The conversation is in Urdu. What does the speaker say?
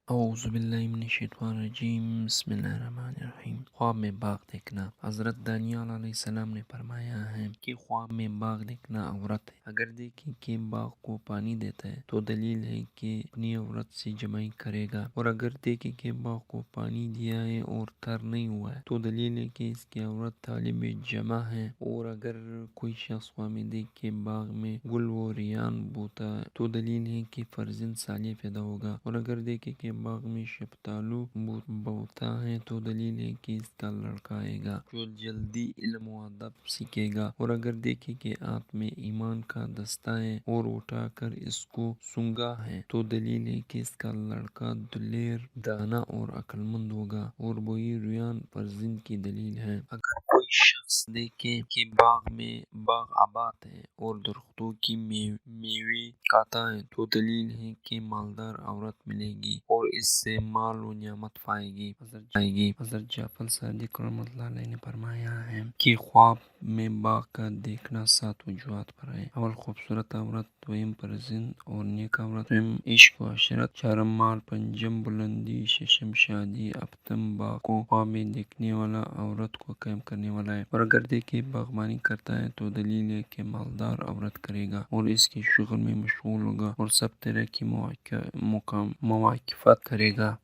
اعوذ باللہ من الشیطان الرجیم، بسم اللہ الرحمن الرحیم۔ خواب میں باغ دیکھنا۔ حضرت دانیال علیہ السلام نے فرمایا ہے کہ خواب میں باغ دیکھنا عورت ہے۔ اگر دیکھیں کہ باغ کو پانی دیتا ہے تو دلیل ہے کہ اپنی عورت سے جمائی کرے گا، اور اگر دیکھیں کہ باغ کو پانی دیا ہے اور تر نہیں ہوا ہے تو دلیل ہے کہ اس کی عورت طالب جمع ہے۔ اور اگر کوئی شخص خواب میں دیکھ کے باغ میں گل و ریان بوتا ہے تو دلیل ہے کہ فرزند صالح پیدا ہوگا، اور اگر دیکھیں کہ باغ میں شفتالو بوتا ہے تو دلیل ہے کہ اس کا لڑکا آئے گا جو جلدی علم و ادب سیکھے گا، اور اگر دیکھیں کہ ہاتھ میں ایمان کا دستہ ہے اور اٹھا کر اس کو سونگا ہے تو دلیل ہے کہ اس کا لڑکا دلیر، دانا اور عقل مند ہوگا، اور وہی ریان فرزند کی دلیل ہے۔ اگر کوئی شخص دیکھے کہ باغ آباد ہے اور درختوں کی میوے کھاتا ہے تو دلیل ہے کہ مالدار عورت ملے گی اور اس سے مال و نعمت پائے گی۔ حضرت جعفر صادق رحمۃ اللہ علیہ نے فرمایا ہے کہ خواب میں باغ کا دیکھنا 7 وجوہات پر ہے۔ اول، خوبصورت عورت، دوم فرزند اور نیک عورت، دوم عشق و عشرت، چارم مال، پنجم بلندی، ششم شادی، ہفتم باغ کو خواب میں دیکھنے والا عورت کو قائم کرنے والا ہے، اور اگر دیکھے باغبانی کرتا ہے تو دلیل ہے کہ مالدار عورت کرے گا اور اس کے شغل میں مشغول ہوگا اور سب طرح کی مواقفت کرے گا۔